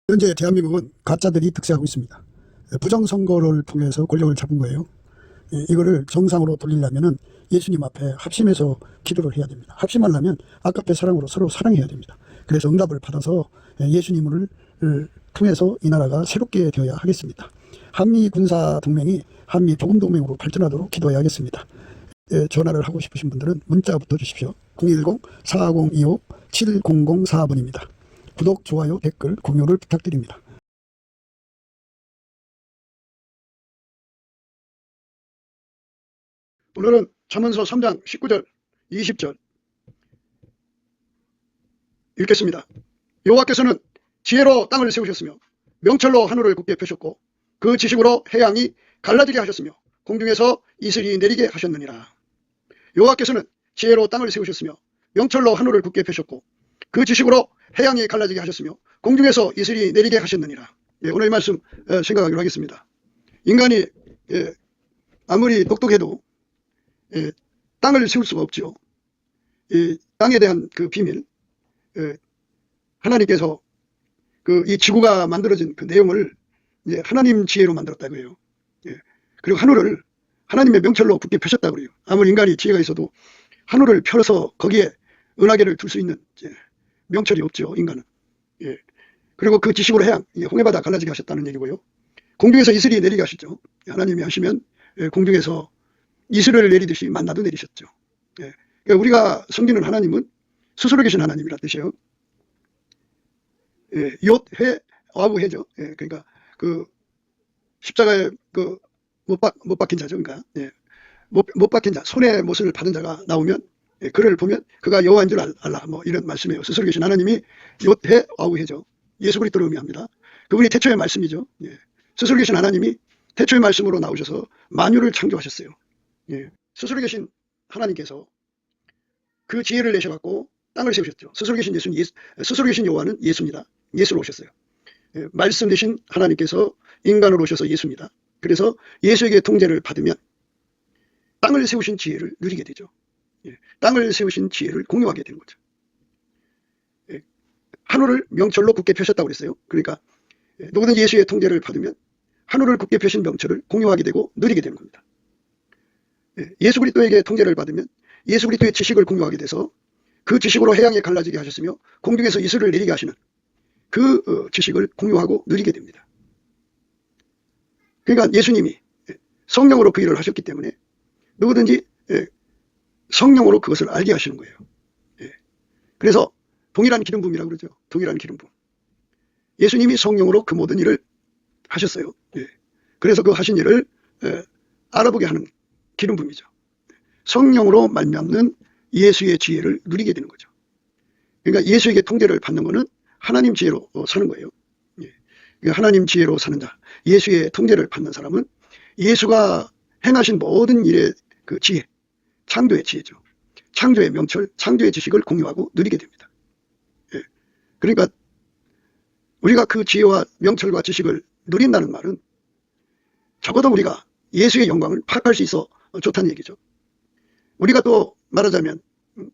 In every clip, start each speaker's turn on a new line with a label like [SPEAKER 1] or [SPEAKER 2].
[SPEAKER 1] 현재 대한민국은 가짜들이 득세하고 있습니다. 부정선거를 통해서 권력을 잡은 거예요. 이거를 정상으로 돌리려면 예수님 앞에 합심해서 기도를 해야 됩니다. 합심하려면 아깝게 사랑으로 서로 사랑해야 됩니다. 그래서 응답을 받아서 예수님을 통해서 이 나라가 새롭게 되어야 하겠습니다. 한미 군사동맹이 한미 복음동맹으로 발전하도록 기도해야겠습니다. 전화를 하고 싶으신 분들은 문자부터 주십시오. 010-4025-7004번입니다. 구독, 좋아요, 댓글, 공유를 부탁드립니다. 오늘은 잠언서 3장 19절 20절 읽겠습니다. 여호와께서는 지혜로 땅을 세우셨으며 명철로 하늘을 굳게 펴셨고 그 지식으로 해양이 갈라지게 하셨으며 공중에서 이슬이 내리게 하셨느니라. 여호와께서는 지혜로 땅을 세우셨으며 명철로 하늘을 굳게 펴셨고 그 지식으로 해양이 갈라지게 하셨으며 공중에서 이슬이 내리게 하셨느니라. 오늘 이 말씀 생각하기로 하겠습니다. 인간이 아무리 똑똑해도 땅을 세울 수가 없죠. 땅에 대한 그 비밀, 하나님께서 이 지구가 만들어진 그 내용을 하나님 지혜로 만들었다고 해요. 그리고 하늘을 하나님의 명철로 굳게 펴셨다고 그래요. 아무리 인간이 지혜가 있어도 하늘을 펴서 거기에 은하계를 둘 수 있는 명철이 없죠, 인간은. 그리고 그 지식으로 해양, 홍해바다 갈라지게 하셨다는 얘기고요. 공중에서 이슬이 내리게 하셨죠. 하나님이 하시면 공중에서 이슬을 내리듯이 만나도 내리셨죠. 그러니까 우리가 섬기는 하나님은 스스로 계신 하나님이라 뜻이에요. 욤, 회, 와부해죠. 그러니까 그 십자가에 못 박힌 자죠. 그러니까 못 박힌 자, 손에 못을 받은 자가 나오면 그를 보면 그가 여호와인 줄 알라, 뭐 이런 말씀이에요. 스스로 계신 하나님이 욤, 해, 와부해죠. 예수 그리스도를 의미합니다. 그분이 태초의 말씀이죠. 스스로 계신 하나님이 태초의 말씀으로 나오셔서 만유를 창조하셨어요. 스스로 계신 하나님께서 그 지혜를 내셔갖고 땅을 세우셨죠. 스스로 계신 스스로 계신 여호와는 예수입니다. 예수로 오셨어요. 말씀 되신 하나님께서 인간으로 오셔서 예수입니다. 그래서 예수에게 통제를 받으면 땅을 세우신 지혜를 누리게 되죠. 땅을 세우신 지혜를 공유하게 되는 거죠. 하늘을 명철로 굳게 펴셨다고 그랬어요. 그러니까 누구든지 예수의 통제를 받으면 하늘을 굳게 펴신 명철을 공유하게 되고 누리게 되는 겁니다. 예수 그리스도에게 통제를 받으면 예수 그리스도의 지식을 공유하게 돼서 그 지식으로 해양에 갈라지게 하셨으며 공중에서 이슬을 내리게 하시는 그 지식을 공유하고 누리게 됩니다. 그러니까 예수님이 성령으로 그 일을 하셨기 때문에 누구든지 성령으로 그것을 알게 하시는 거예요. 그래서 동일한 기름 부음이라고 그러죠. 동일한 기름 부음. 예수님이 성령으로 그 모든 일을 하셨어요. 그래서 그 하신 일을 알아보게 하는 기름 부음이죠. 성령으로 말미암는 예수의 지혜를 누리게 되는 거죠. 그러니까 예수에게 통제를 받는 것은 하나님 지혜로 사는 거예요. 그러니까 하나님 지혜로 사는 자, 예수의 통제를 받는 사람은 예수가 행하신 모든 일의 그 지혜, 창조의 지혜죠. 창조의 명철, 창조의 지식을 공유하고 누리게 됩니다. 그러니까 우리가 그 지혜와 명철과 지식을 누린다는 말은 적어도 우리가 예수의 영광을 파악할 수 있어 좋다는 얘기죠. 우리가 또 말하자면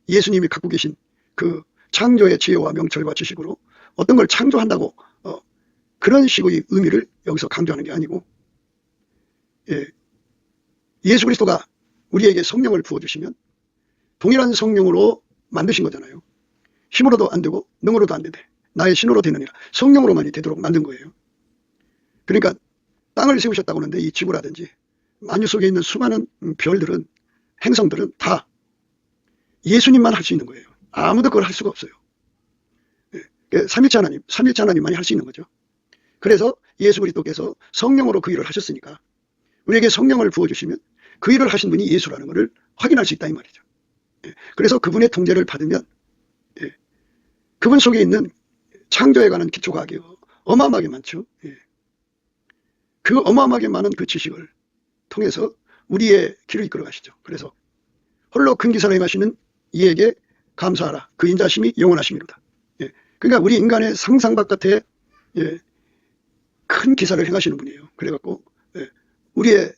[SPEAKER 1] 예수님이 갖고 계신 그 창조의 지혜와 명철과 지식으로 어떤 걸 창조한다고 그런 식의 의미를 여기서 강조하는 게 아니고, 예수 그리스도가 우리에게 성령을 부어주시면 동일한 성령으로 만드신 거잖아요. 힘으로도 안 되고 능으로도 안 되되 나의 신으로 되느니라. 성령으로만이 되도록 만든 거예요. 그러니까 땅을 세우셨다고 하는데 이 지구라든지 만유 속에 있는 수많은 별들은, 행성들은 다 예수님만 할 수 있는 거예요. 아무도 그걸 할 수가 없어요. 삼위일체 하나님만이 할 수 있는 거죠. 그래서 예수 그리스도께서 성령으로 그 일을 하셨으니까 우리에게 성령을 부어주시면 그 일을 하신 분이 예수라는 것을 확인할 수 있다 이 말이죠. 그래서 그분의 통제를 받으면 그분 속에 있는 창조에 관한 기초과학이 어마어마하게 많죠. 그 어마어마하게 많은 그 지식을 통해서 우리의 길을 이끌어 가시죠. 그래서 홀로 큰 기사를 행하시는 이에게 감사하라. 그 인자심이 영원하심이로다. 그러니까 우리 인간의 상상 바깥에 큰 기사를 행하시는 분이에요. 그래갖고 우리의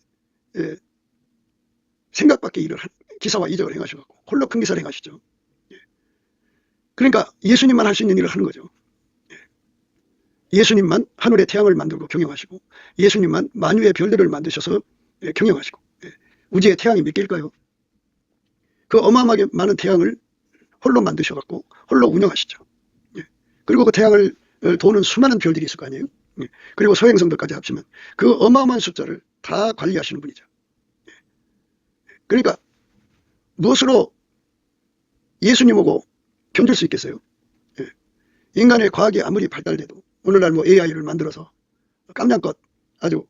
[SPEAKER 1] 생각 밖의 일을 기사와 이적을 행하셔갖고 홀로 큰 기사를 행하시죠. 그러니까 예수님만 할 수 있는 일을 하는 거죠. 예수님만 하늘의 태양을 만들고 경영하시고, 예수님만 만유의 별들을 만드셔서 경영하시고, 우주의 태양이 몇 개일까요? 그 어마어마하게 많은 태양을 홀로 만드셔갖고 홀로 운영하시죠. 그리고 그 태양을 도는 수많은 별들이 있을 거 아니에요. 그리고 소행성들까지 합치면 그 어마어마한 숫자를 다 관리하시는 분이죠. 그러니까 무엇으로 예수님하고 견줄 수 있겠어요? 인간의 과학이 아무리 발달돼도 오늘날 뭐 AI를 만들어서 깜냥껏 아주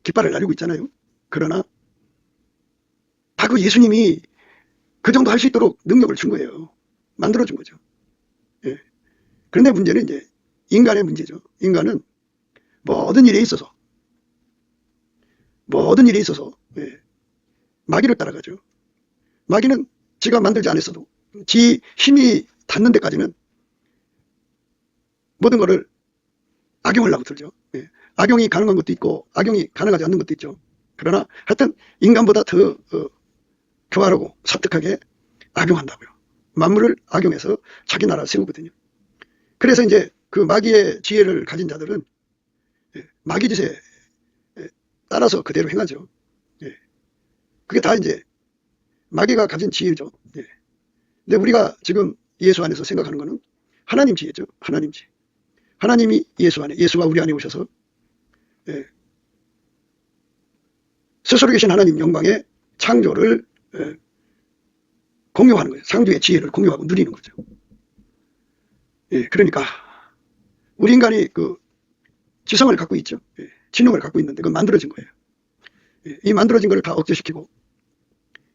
[SPEAKER 1] 깃발을 날리고 있잖아요. 그러나 다 그 예수님이 그 정도 할 수 있도록 능력을 준 거예요. 만들어준 거죠. 그런데 문제는 이제 인간의 문제죠. 인간은 모든 일에 있어서 마귀를 따라가죠. 마귀는 지가 만들지 않았어도 지 힘이 닿는 데까지는 모든 것을 악용하려고 들죠. 악용이 가능한 것도 있고 악용이 가능하지 않는 것도 있죠. 그러나 하여튼 인간보다 더 교활하고 사특하게 악용한다고요. 만물을 악용해서 자기 나라를 세우거든요. 그래서 이제 그 마귀의 지혜를 가진 자들은 마귀 짓에 따라서 그대로 행하죠. 그게 다 이제 마귀가 가진 지혜죠. 근데 우리가 지금 예수 안에서 생각하는 거는 하나님 지혜죠. 하나님 지혜. 하나님이 예수 안에, 예수가 우리 안에 오셔서 스스로 계신 하나님 영광의 창조를 공유하는 거예요. 창조의 지혜를 공유하고 누리는 거죠. 그러니까 우리 인간이 그 지성을 갖고 있죠. 지능을 갖고 있는데 그건 만들어진 거예요. 이 만들어진 거를 다 억제시키고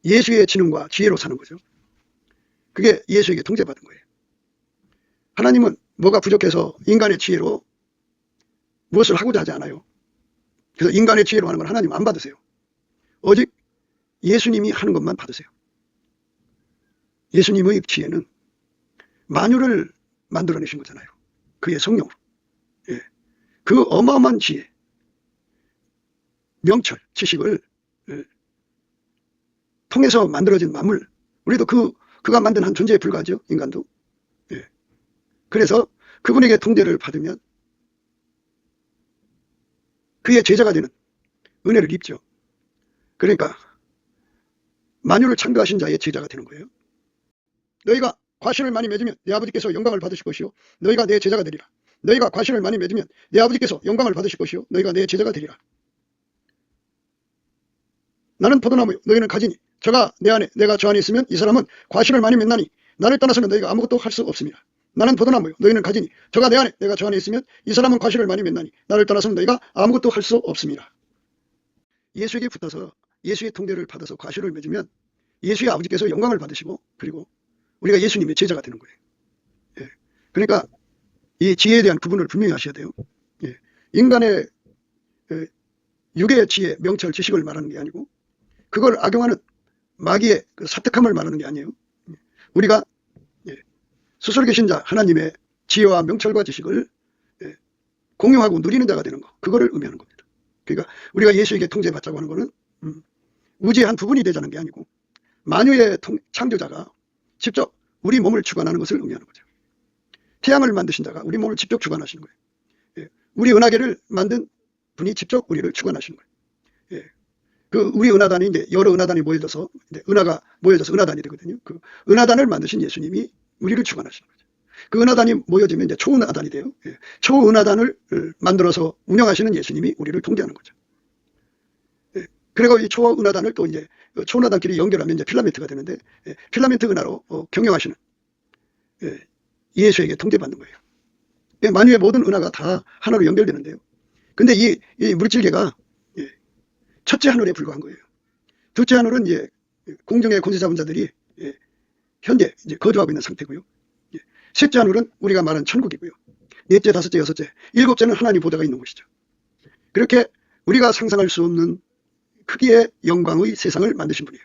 [SPEAKER 1] 예수의 지능과 지혜로 사는 거죠. 그게 예수에게 통제받은 거예요. 하나님은 뭐가 부족해서 인간의 지혜로 무엇을 하고자 하지 않아요. 그래서 인간의 지혜로 하는 건 하나님 안 받으세요. 오직 예수님이 하는 것만 받으세요. 예수님의 지혜는 만유를 만들어내신 거잖아요. 그의 성령으로. 그 어마어마한 지혜, 명철, 지식을 통해서 만들어진 만물, 우리도 그가 만든 한 존재에 불과하죠. 인간도. 그래서 그분에게 통제를 받으면 그의 제자가 되는 은혜를 입죠. 그러니까 만유를 창조하신 자의 제자가 되는 거예요. 너희가 과실을 많이 맺으면 내 아버지께서 영광을 받으실 것이요 너희가 내 제자가 되리라. 너희가 과실을 많이 맺으면 내 아버지께서 영광을 받으실 것이요 너희가 내 제자가 되리라. 나는 포도나무요 너희는 가지니 저가 내 안에 내가 저 안에 있으면 이 사람은 과실을 많이 맺나니 나를 떠나서는 너희가 아무것도 할 수 없습니다. 나는 포도나무요 너희는 가지니 저가 내 안에 내가 저 안에 있으면 이 사람은 과실을 많이 맺나니 나를 떠나서는 너희가 아무것도 할 수 없습니다. 예수에게 붙어서 예수의 통제를 받아서 과실을 맺으면 예수의 아버지께서 영광을 받으시고 그리고 우리가 예수님의 제자가 되는 거예요. 그러니까 이 지혜에 대한 구분을 분명히 하셔야 돼요. 인간의 육의 지혜, 명철, 지식을 말하는 게 아니고 그걸 악용하는 마귀의 그 사특함을 말하는 게 아니에요. 우리가 스스로 계신 자 하나님의 지혜와 명철과 지식을 공유하고 누리는 자가 되는 거, 그거를 의미하는 겁니다. 그러니까 우리가 예수에게 통제받자고 하는 거는 우주의 한 부분이 되자는 게 아니고 만유의 창조자가 직접 우리 몸을 주관하는 것을 의미하는 거죠. 태양을 만드신 자가 우리 몸을 직접 주관하시는 거예요. 우리 은하계를 만든 분이 직접 우리를 주관하시는 거예요. 그 우리 은하단이 이제 여러 은하단이 모여져서 이제 은하가 모여져서 은하단이 되거든요. 그 은하단을 만드신 예수님이 우리를 주관하시는 거죠. 그 은하단이 모여지면 이제 초은하단이 돼요. 초은하단을 만들어서 운영하시는 예수님이 우리를 통제하는 거죠. 그리고 이 초은하단을 또 이제 초은하단끼리 연결하면 이제 필라멘트가 되는데 필라멘트 은하로 경영하시는 예수에게 통제받는 거예요. 만유의 모든 은하가 다 하나로 연결되는데요. 근데 이 물질계가 첫째 하늘에 불과한 거예요. 둘째 하늘은 이제 공중의 권세 잡은 자들이 현재 이제 거주하고 있는 상태고요. 셋째 하늘은 우리가 말하는 천국이고요. 넷째, 다섯째, 여섯째, 일곱째는 하나님 보좌가 있는 곳이죠. 그렇게 우리가 상상할 수 없는 크기의 영광의 세상을 만드신 분이에요.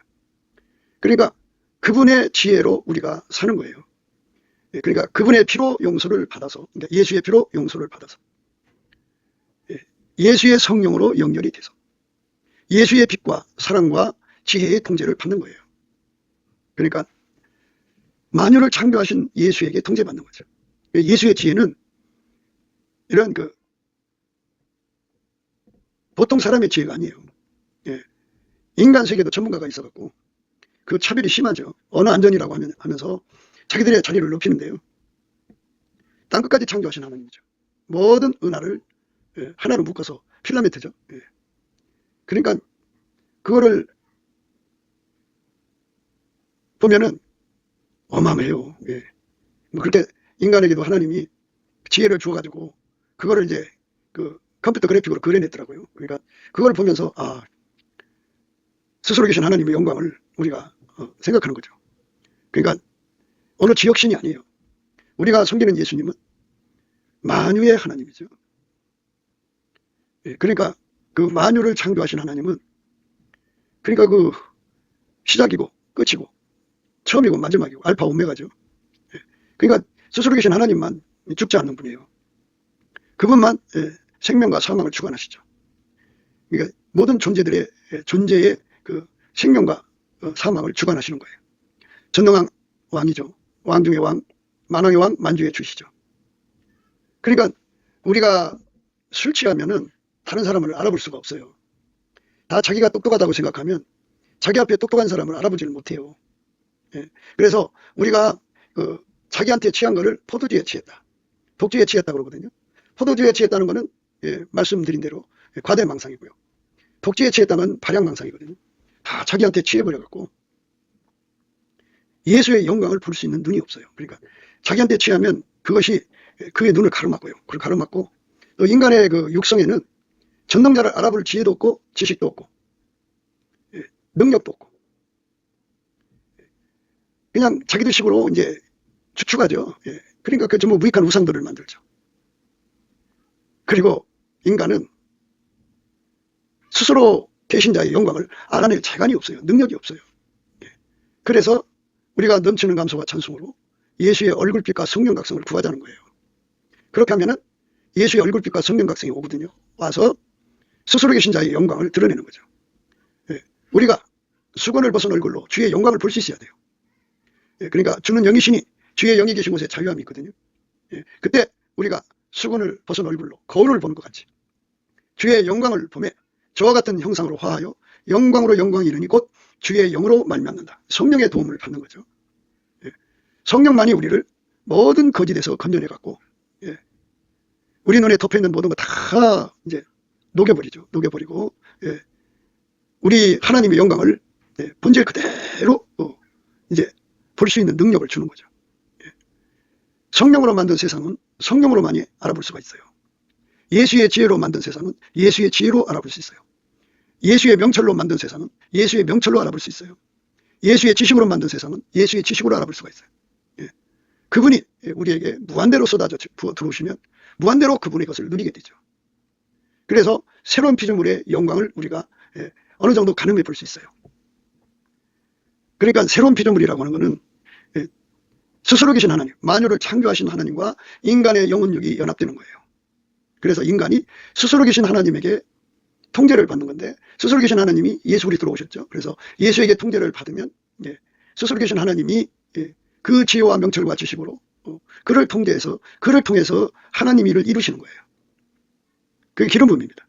[SPEAKER 1] 그러니까 그분의 지혜로 우리가 사는 거예요. 그러니까 그분의 피로 용서를 받아서, 그러니까 예수의 피로 용서를 받아서 예수의 성령으로 연결이 돼서 예수의 빛과 사랑과 지혜의 통제를 받는 거예요. 그러니까 만유를 창조하신 예수에게 통제받는 거죠. 예수의 지혜는 이런 보통 사람의 지혜가 아니에요. 예. 인간 세계도 전문가가 있어갖고 그 차별이 심하죠. 언어 안전이라고 하면서 자기들의 자리를 높이는데요. 땅끝까지 창조하신 하나님이죠. 모든 은하를 하나로 묶어서 필라멘트죠. 그러니까 그거를 보면은 어마어마해요. 뭐 그렇게 인간에게도 하나님이 지혜를 주어가지고 그거를 이제 컴퓨터 그래픽으로 그려냈더라고요. 그러니까 그걸 보면서 스스로 계신 하나님의 영광을 우리가 생각하는 거죠. 그러니까 어느 지역신이 아니에요. 우리가 섬기는 예수님은 만유의 하나님이죠. 그러니까 그 만유를 창조하신 하나님은 그러니까 시작이고 끝이고 처음이고 마지막이고 알파 오메가죠. 그러니까 스스로 계신 하나님만 죽지 않는 분이에요. 그분만 생명과 사망을 주관하시죠. 그러니까 모든 존재들의 존재의 생명과 사망을 주관하시는 거예요. 전능한 왕이죠. 왕 중의 왕, 만왕의 왕, 만주의 주시죠. 그러니까 우리가 술 취하면은 다른 사람을 알아볼 수가 없어요. 다 자기가 똑똑하다고 생각하면 자기 앞에 똑똑한 사람을 알아보지를 못해요. 그래서 우리가 자기한테 취한 거를 포도주에 취했다, 독주에 취했다 그러거든요. 포도주에 취했다는 거는 말씀드린 대로 과대망상이고요. 독주에 취했다는 발양망상이거든요. 다 자기한테 취해버려갖고 예수의 영광을 볼 수 있는 눈이 없어요. 그러니까 자기한테 취하면 그것이 그의 눈을 가로막고요. 그걸 가로막고 또 인간의 육성에는 전능자를 알아볼 지혜도 없고 지식도 없고 능력도 없고 그냥 자기들 식으로 이제 추측하죠. 그러니까 그 전부 무익한 우상들을 만들죠. 그리고 인간은 스스로 계신 자의 영광을 알아낼 재간이 없어요. 능력이 없어요. 그래서 우리가 넘치는 감사와 찬송으로 예수의 얼굴빛과 성령각성을 구하자는 거예요. 그렇게 하면은 예수의 얼굴빛과 성령각성이 오거든요. 와서 스스로 계신 자의 영광을 드러내는 거죠. 우리가 수건을 벗은 얼굴로 주의 영광을 볼 수 있어야 돼요. 그러니까 주는 영이시니 주의 영이 계신 곳에 자유함이 있거든요. 그때 우리가 수건을 벗은 얼굴로 거울을 보는 것 같이 주의 영광을 보며 저와 같은 형상으로 화하여 영광으로 영광이 이르니 곧 주의 영으로 말미암는다. 성령의 도움을 받는 거죠. 성령만이 우리를 모든 거짓에서 건져내 갖고 우리 눈에 덮여있는 모든 거 다 이제 녹여버리죠. 녹여버리고 우리 하나님의 영광을 본질 그대로 이제 볼 수 있는 능력을 주는 거죠. 성령으로 만든 세상은 성령으로만이 알아볼 수가 있어요. 예수의 지혜로 만든 세상은 예수의 지혜로 알아볼 수 있어요. 예수의 명철로 만든 세상은 예수의 명철로 알아볼 수 있어요. 예수의 지식으로 만든 세상은 예수의 지식으로 알아볼 수가 있어요. 그분이 우리에게 무한대로 쏟아져 들어오시면 무한대로 그분의 것을 누리게 되죠. 그래서 새로운 피조물의 영광을 우리가 어느 정도 가늠해 볼 수 있어요. 그러니까 새로운 피조물이라고 하는 것은 스스로 계신 하나님, 만유를 창조하신 하나님과 인간의 영혼력이 연합되는 거예요. 그래서 인간이 스스로 계신 하나님에게 통제를 받는 건데 스스로 계신 하나님이 예수 그리스도로 오셨죠. 그래서 예수에게 통제를 받으면 스스로 계신 하나님이 그 지혜와 명철과 지식으로 그를 통제해서 그를 통해서 하나님 일을 이루시는 거예요. 그게 기름 부음입니다.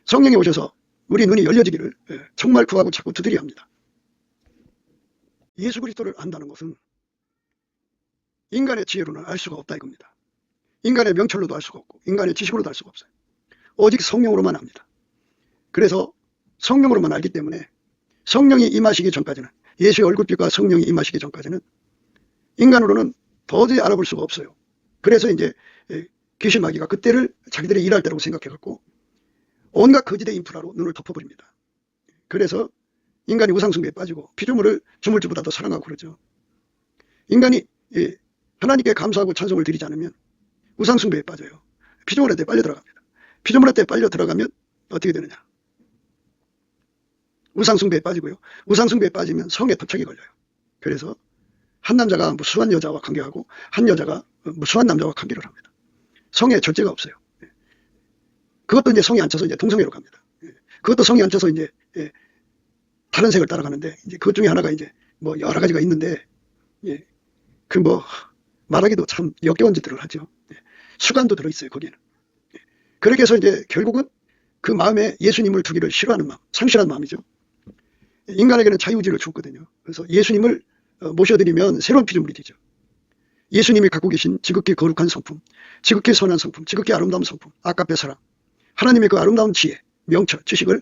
[SPEAKER 1] 성령이 오셔서 우리 눈이 열려지기를 정말 구하고 자꾸 두드려야 합니다. 예수 그리스도를 안다는 것은 인간의 지혜로는 알 수가 없다 이겁니다. 인간의 명철로도 알 수가 없고 인간의 지식으로도 알 수가 없어요. 오직 성령으로만 압니다. 그래서 성령으로만 알기 때문에 성령이 임하시기 전까지는 예수의 얼굴빛과 성령이 임하시기 전까지는 인간으로는 도저히 알아볼 수가 없어요. 그래서 이제 귀신마귀가 그때를 자기들이 일할 때라고 생각해갖고 온갖 거짓의 인프라로 눈을 덮어버립니다. 그래서 인간이 우상숭배에 빠지고 피조물을 주물주보다 더 사랑하고 그러죠. 인간이 하나님께 감사하고 찬송을 드리지 않으면 우상숭배에 빠져요. 피조물한테 빨려 들어갑니다. 피조물한테 빨려 들어가면 어떻게 되느냐. 우상숭배에 빠지고요. 우상숭배에 빠지면 성에 덮착이 걸려요. 그래서 한 남자가 무수한 여자와 관계하고 한 여자가 무수한 남자와 관계를 합니다. 성에 절제가 없어요. 그것도 이제 성이 안 차서 이제 동성애로 갑니다. 그것도 성이 안 차서 이제 다른 색을 따라가는데 이제 그것 중에 하나가 이제 뭐 여러 가지가 있는데 말하기도 참 역겨운 짓들을 하죠. 수간도 들어있어요, 거기에는. 그렇게 해서 이제 결국은 그 마음에 예수님을 두기를 싫어하는 마음, 상실한 마음이죠. 인간에게는 자유의지를 줬거든요. 그래서 예수님을 모셔드리면 새로운 피조물이 되죠. 예수님이 갖고 계신 지극히 거룩한 성품, 지극히 선한 성품, 지극히 아름다운 성품, 아까페 사랑, 하나님의 그 아름다운 지혜, 명철, 지식을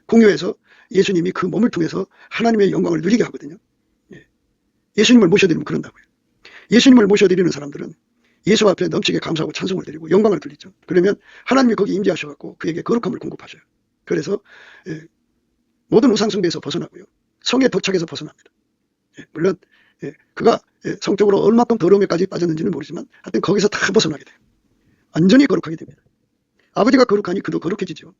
[SPEAKER 1] 공유해서 예수님이 그 몸을 통해서 하나님의 영광을 누리게 하거든요. 예수님을 모셔드리면 그런다고요. 예수님을 모셔드리는 사람들은 예수 앞에 넘치게 감사하고 찬송을 드리고 영광을 돌리죠. 그러면 하나님이 거기 임재하셔서 그에게 거룩함을 공급하셔요. 그래서 모든 우상숭배에서 벗어나고요. 성의 덕착에서 벗어납니다. 물론 그가 성적으로 얼마큼 더러움에까지 빠졌는지는 모르지만 하여튼 거기서 다 벗어나게 돼요. 완전히 거룩하게 됩니다. 아버지가 거룩하니 그도 거룩해지죠.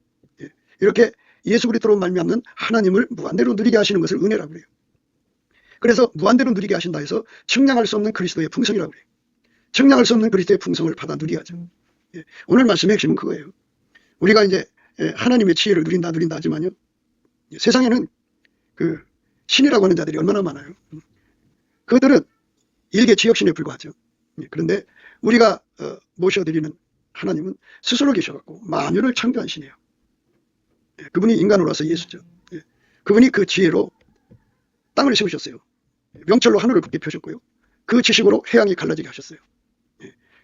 [SPEAKER 1] 이렇게 예수 그리스도로 말미암는 하나님을 무한대로 누리게 하시는 것을 은혜라고 그래요. 그래서 무한대로 누리게 하신다 해서 측량할 수 없는 그리스도의 풍성이라고 그래요. 측량할 수 없는 그리스도의 풍성을 받아 누리야죠. 오늘 말씀의 핵심은 그거예요. 우리가 이제 하나님의 지혜를 누린다 하지만요. 세상에는 그 신이라고 하는 자들이 얼마나 많아요. 그들은 일개 지역신에 불과하죠. 그런데 우리가 모셔드리는 하나님은 스스로 계셔갖고 만유를 창조한 신이에요. 그분이 인간으로서 예수죠. 그분이 그 지혜로 땅을 세우셨어요. 명철로 하늘을 붓게 펴셨고요. 그 지식으로 해양이 갈라지게 하셨어요.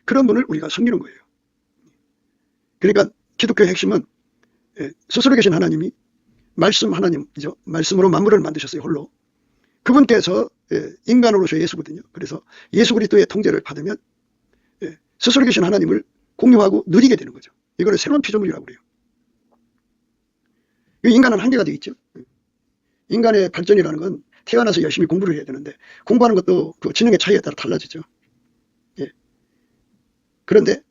[SPEAKER 1] 그런 분을 우리가 섬기는 거예요. 그러니까 기독교의 핵심은 스스로 계신 하나님이 말씀 하나님이죠. 말씀으로 만물을 만드셨어요. 홀로. 그분께서 인간으로서 예수거든요. 그래서 예수 그리스도의 통제를 받으면 스스로 계신 하나님을 공유하고 누리게 되는 거죠. 이거를 새로운 피조물이라고 그래요. 인간은 한계가 되어 있죠. 인간의 발전이라는 건 태어나서 열심히 공부를 해야 되는데 공부하는 것도 그 지능의 차이에 따라 달라지죠. 그런데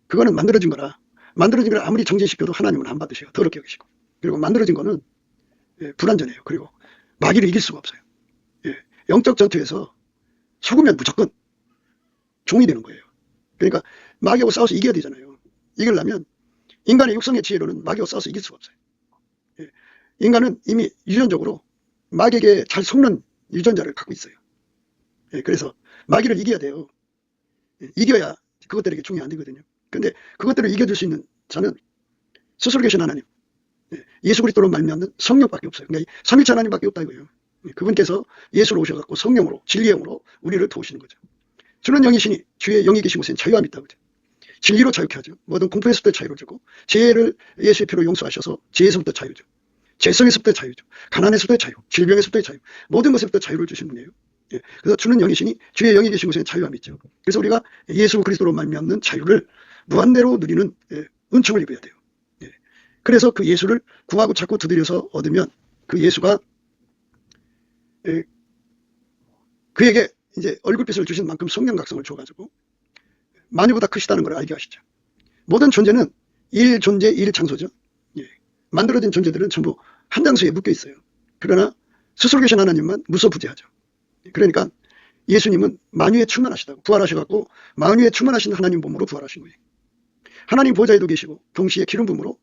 [SPEAKER 1] 그거는 만들어진 거라 아무리 정진시켜도 하나님은 안 받으셔요. 더럽게 여기시고. 그리고 만들어진 거는 불완전해요. 그리고 마귀를 이길 수가 없어요. 영적 전투에서 속으면 무조건 종이 되는 거예요. 그러니까 마귀하고 싸워서 이겨야 되잖아요. 이기려면 인간의 육성의 지혜로는 마귀하고 싸워서 이길 수가 없어요. 인간은 이미 유전적으로 마귀에게 잘 속는 유전자를 갖고 있어요. 그래서 마귀를 이겨야 돼요. 이겨야 그것들에게 종이 안 되거든요. 그런데 그것들을 이겨줄 수 있는 자는 스스로 계신 하나님, 예수 그리스도로 말미암는 성령밖에 없어요. 그러니까 삼위일체 하나님밖에 없다 이거예요. 그분께서 예수로 오셔갖고 성령으로 진리의 영으로 우리를 도우시는 거죠. 주는 영이시니 주의 영이 계신 곳엔 자유함이 있다 그죠. 진리로 자유케 하죠. 모든 공포에서부터 자유를 주고 죄를 예수의 피로 용서하셔서 죄에서부터 자유죠. 죄성에서부터 자유죠. 가난에서부터 자유, 질병에서부터 자유, 모든 것에서부터 자유를 주신 분이에요. 그래서 주는 영이시니 주의 영이 계신 곳에는 자유함이 있죠. 그래서 우리가 예수 그리스도로 말미암는 자유를 무한대로 누리는 은총을 입어야 돼요. 그래서 그 예수를 구하고 찾고 두드려서 얻으면 그 예수가 그에게 이제 얼굴빛을 주신 만큼 성령각성을 줘가지고 만유보다 크시다는 걸 알게 하시죠. 모든 존재는 일존재 일장소죠. 만들어진 존재들은 전부 한 장소에 묶여 있어요. 그러나 스스로 계신 하나님만 무소부재하죠. 그러니까 예수님은 만유에 충만하시다고 부활하셔갖고 만유에 충만하신 하나님 몸으로 부활하신 거예요. 하나님 보좌에도 계시고 동시에 기름 부음으로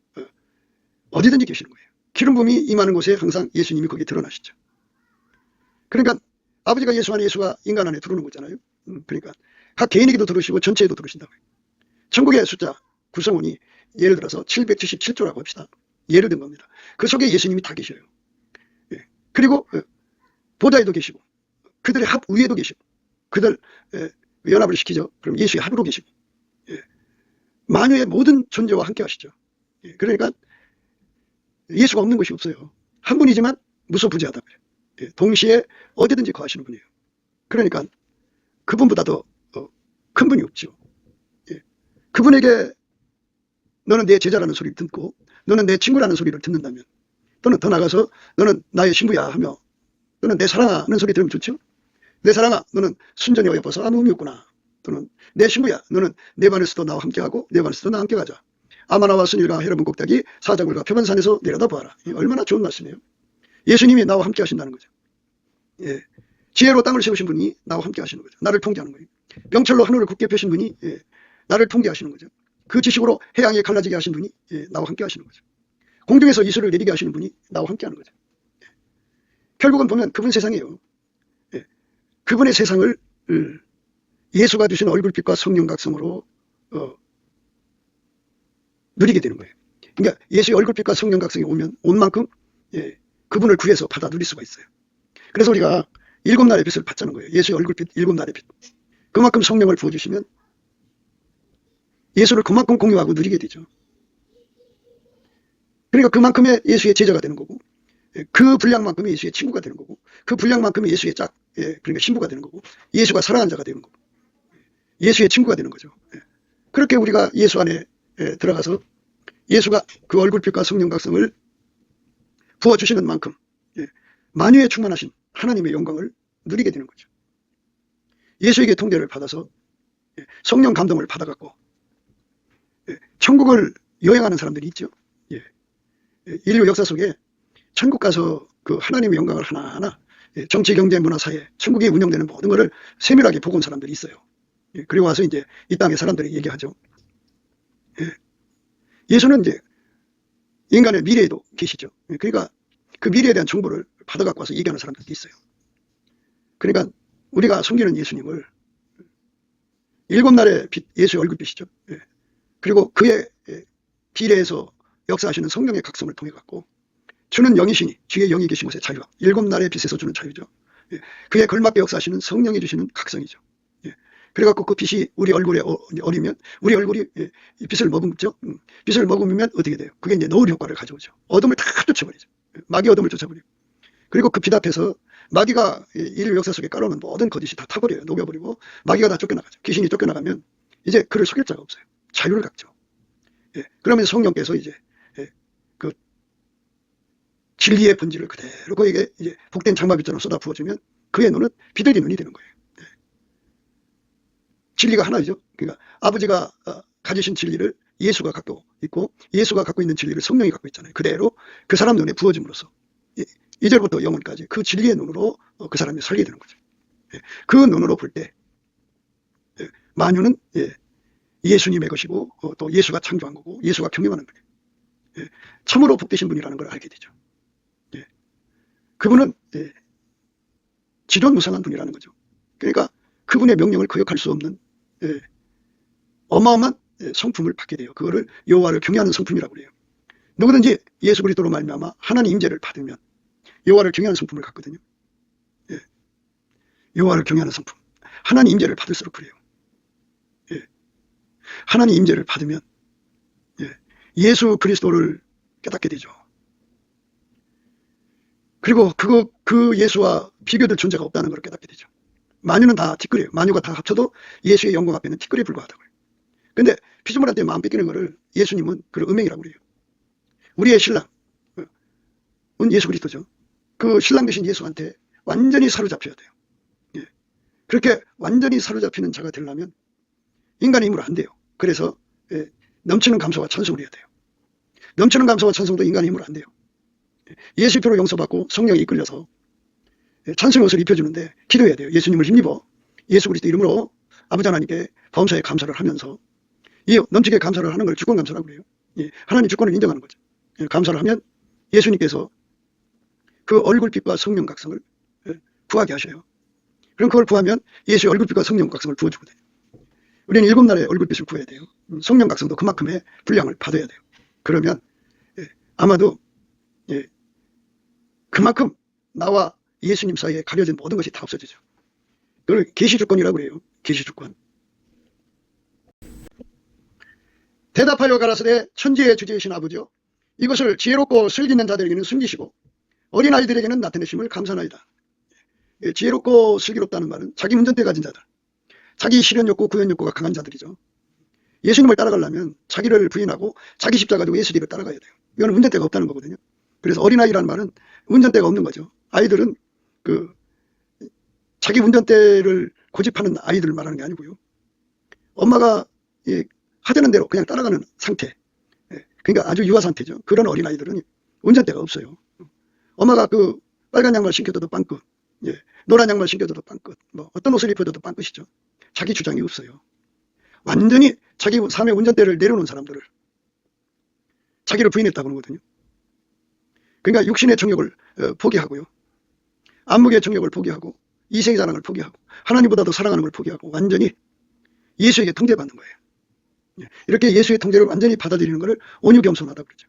[SPEAKER 1] 어디든지 계시는 거예요. 기름 부음이 임하는 곳에 항상 예수님이 거기에 드러나시죠. 그러니까 아버지가 예수 안에 예수가 인간 안에 들어오는 거잖아요. 그러니까 각 개인에게도 들으시고 전체에도 들으신다고요. 천국의 숫자 구성원이 예를 들어서 777조라고 합시다. 예를 든 겁니다. 그 속에 예수님이 다 계셔요. 그리고 보좌에도 계시고 그들의 합 위에도 계시고 그들 연합을 시키죠. 그럼 예수의 합으로 계시고 만유의 모든 존재와 함께 하시죠. 그러니까 예수가 없는 것이 없어요. 한 분이지만 무소부재하다. 동시에 어디든지 거하시는 분이에요. 그러니까 그분보다 더 큰 분이 없죠. 그분에게 너는 내 제자라는 소리를 듣고 너는 내 친구라는 소리를 듣는다면 또는 더 나가서 너는 나의 신부야 하며 또는 내 사랑하는 소리 들으면 좋죠. 내 사랑아 너는 순전히 어여뻐서 아무 의미 없구나. 또는 내 신부야 너는 내 반에서도 나와 함께하고 내 반에서도 나와 함께 가자. 아마나와 순위라 헤르몬 꼭대기 사자굴과 표변산에서 내려다 보아라. 얼마나 좋은 말씀이에요. 예수님이 나와 함께 하신다는 거죠. 지혜로 땅을 세우신 분이 나와 함께 하시는 거죠. 나를 통제하는 거예요. 명철로 하늘을 굳게 펴신 분이 나를 통제하시는 거죠. 그 지식으로 해양이 갈라지게 하신 분이 나와 함께 하시는 거죠. 공중에서 이슬을 내리게 하시는 분이 나와 함께 하는 거죠. 결국은 보면 그분 세상이에요. 그분의 세상을 예수가 주신 얼굴빛과 성령각성으로 누리게 되는 거예요. 그러니까 예수의 얼굴빛과 성령 각성이 오면 온 만큼 그분을 구해서 받아 누릴 수가 있어요. 그래서 우리가 7날의 빛을 받자는 거예요. 예수의 얼굴빛 7날의 빛. 그만큼 성령을 부어주시면 예수를 그만큼 공유하고 누리게 되죠. 그러니까 그만큼의 예수의 제자가 되는 거고, 그 분량만큼의 예수의 친구가 되는 거고, 그 분량만큼의 예수의 그러니까 신부가 되는 거고, 예수가 사랑하는 자가 되는 거고, 예수의 친구가 되는 거죠. 그렇게 우리가 예수 안에 들어가서 예수가 그 얼굴빛과 성령 각성을 부어주시는 만큼 만유에 충만하신 하나님의 영광을 누리게 되는 거죠. 예수에게 통제를 받아서 성령 감동을 받아갖고 천국을 여행하는 사람들이 있죠. 인류 역사 속에 천국 가서 그 하나님의 영광을 하나하나 정치, 경제, 문화, 사회, 천국이 운영되는 모든 것을 세밀하게 보고 온 사람들이 있어요. 그리고 와서 이제 이 땅의 사람들이 얘기하죠. 예수는 이제 인간의 미래에도 계시죠. 그러니까 그 미래에 대한 정보를 받아갖고 와서 얘기하는 사람들도 있어요. 그러니까 우리가 섬기는 예수님을 7날의 빛, 예수의 얼굴빛이죠. 그리고 그의 비례해서 역사하시는 성령의 각성을 통해 갖고 주는 영이시니 주의 영이 계신 곳에 자유와 7날의 빛에서 주는 자유죠. 그에 걸맞게 역사하시는 성령이 주시는 각성이죠. 그래갖고 그 빛이 우리 얼굴에 어리면 우리 얼굴이 빛을 머금죠. 빛을 머금으면 어떻게 돼요? 그게 이제 노을 효과를 가져오죠. 어둠을 다 쫓아버리죠. 마귀 어둠을 쫓아버리고. 그리고 그 빛 앞에서 마귀가 인류 역사 속에 깔아놓은 모든 거짓이 다 타버려요. 녹여버리고 마귀가 다 쫓겨나가죠. 귀신이 쫓겨나가면 이제 그를 속일 자가 없어요. 자유를 갖죠. 그러면 성령께서 이제 그 진리의 본질을 그대로 그에게 이제 복된 장마빛처럼 쏟아 부어주면 그의 눈은 비둘기 눈이 되는 거예요. 진리가 하나이죠. 그러니까 아버지가 가지신 진리를 예수가 갖고 있고 예수가 갖고 있는 진리를 성령이 갖고 있잖아요. 그대로 그 사람 눈에 부어줌으로써 이제부터 영원까지 그 진리의 눈으로 그 사람이 살게 되는 거죠. 그 눈으로 볼 때 만유는 예수님의 것이고 또 예수가 창조한 거고 예수가 경영하는 거예요. 참으로 복되신 분이라는 걸 알게 되죠. 그분은 지존무상한 분이라는 거죠. 그러니까 그분의 명령을 거역할 수 없는 어마어마한 성품을 받게 돼요. 그거를 여호와를 경외하는 성품이라고 그래요. 누구든지 예수 그리스도로 말미암아 하나님 임재를 받으면 여호와를 경외하는 성품을 갖거든요. 여호와를 경외하는 성품. 하나님 임재를 받을수록 그래요. 하나님 임재를 받으면 예수 그리스도를 깨닫게 되죠. 그리고 그 예수와 비교될 존재가 없다는 걸 깨닫게 되죠. 만유는 다 티끌이에요. 만유가 다 합쳐도 예수의 영광 앞에는 티끌에 불과하다고요. 근데 피조물한테 마음 뺏기는 거를 예수님은 그 음행이라고 그래요. 우리의 신랑은 예수 그리스도죠. 그 신랑 되신 예수한테 완전히 사로잡혀야 돼요. 그렇게 완전히 사로잡히는 자가 되려면 인간의 힘으로 안 돼요. 그래서 넘치는 감사와 찬송을 해야 돼요. 넘치는 감사와 찬송도 인간의 힘으로 안 돼요. 예수 피로 용서받고 성령이 이끌려서 찬송의 옷을 입혀주는데 기도해야 돼요. 예수님을 힘입어 예수 그리스도 이름으로 아버지 하나님께 범사에 감사를 하면서 이 넘치게 감사를 하는 걸 주권 감사라고 그래요. 하나님 주권을 인정하는 거죠. 감사를 하면 예수님께서 그 얼굴빛과 성령 각성을 구하게 하셔요. 그럼 그걸 구하면 예수의 얼굴빛과 성령 각성을 부어주거든요. 우리는 7날의 얼굴빛을 구해야 돼요. 성령 각성도 그만큼의 분량을 받아야 돼요. 그러면 아마도 그만큼 나와 예수님 사이에 가려진 모든 것이 다 없어지죠. 그걸 계시주권이라고 그래요. 계시주권. 대답하여 가라사대 천지의 주제이신 아버지여 이것을 지혜롭고 슬기있는 자들에게는 숨기시고 어린아이들에게는 나타내심을 감사하나이다. 지혜롭고 슬기롭다는 말은 자기 운전대 가진 자들, 자기 실현욕구 구현욕구가 강한 자들이죠. 예수님을 따라가려면 자기를 부인하고 자기 십자가 가지고 예수 뒤를 따라가야 돼요. 이거는 운전대가 없다는 거거든요. 그래서 어린아이라는 말은 운전대가 없는 거죠. 아이들은 자기 운전대를 고집하는 아이들을 말하는 게 아니고요. 엄마가 하자는 대로 그냥 따라가는 상태. 그러니까 아주 유아 상태죠. 그런 어린아이들은 운전대가 없어요. 엄마가 그 빨간 양말 신겨줘도 빵끝, 노란 양말 신겨줘도 빵끝, 뭐 어떤 옷을 입혀줘도 빵끝이죠. 자기 주장이 없어요. 완전히 자기 삶의 운전대를 내려놓은 사람들을 자기를 부인했다고 하거든요. 그러니까 육신의 정욕을 포기하고요. 안목의 정욕을 포기하고 이생자랑을 포기하고 하나님보다도 사랑하는 걸 포기하고 완전히 예수에게 통제받는 거예요. 이렇게 예수의 통제를 완전히 받아들이는 것을 온유겸손하다고 그러죠.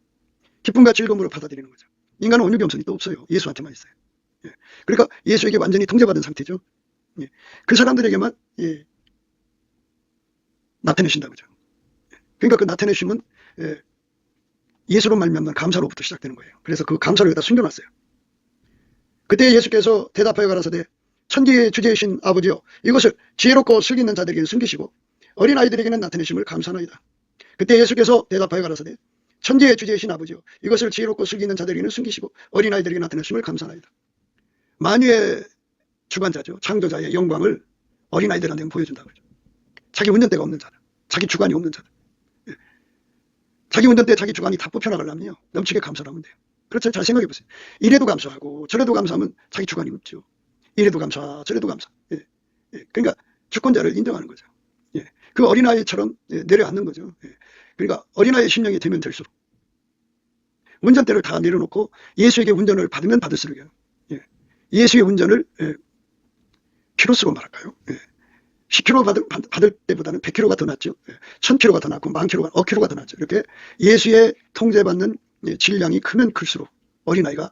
[SPEAKER 1] 기쁨과 즐거움으로 받아들이는 거죠. 인간은 온유겸손이 또 없어요. 예수한테만 있어요. 그러니까 예수에게 완전히 통제받은 상태죠. 그 사람들에게만 나타내신다 그죠. 그러니까 그 나타내심은 예수로 말미암는 감사로부터 시작되는 거예요. 그래서 그 감사를 여기다 숨겨놨어요. 그때 예수께서 대답하여 가라사대 천지의 주제이신 아버지여 이것을 지혜롭고 슬기 있는 자들에게는 숨기시고 어린아이들에게는 나타내심을 감사하나이다. 그때 예수께서 대답하여 가라사대 천지의 주제이신 아버지여 이것을 지혜롭고 슬기 있는 자들에게는 숨기시고 어린아이들에게 나타내심을 감사하나이다. 만유의 주관자죠. 창조자의 영광을 어린아이들한테 보여준다고 그러죠. 자기 운전대가 없는 자들, 자기 주관이 없는 자들, 자기 운전대 자기 주관이 다 뽑혀나가려면요 넘치게 감사를 하면 돼요. 그렇죠. 잘 생각해 보세요. 이래도 감사하고 저래도 감사하면 자기 주관이 없죠. 이래도 감사 저래도 감사. 그러니까 주권자를 인정하는 거죠. 그 어린아이처럼 내려앉는 거죠. 그러니까 어린아이의 심령이 되면 될수록 운전대를 다 내려놓고 예수에게 운전을 받으면 받을수록요. 예수의 운전을 키로 쓰고 말할까요? 10kg 받을 때보다는 100kg가 더 낫죠. 1000kg가 더 낫고 10,000kg가, 억킬로가 더 낫죠. 이렇게 예수의 통제받는 질량이 크면 클수록 어린아이가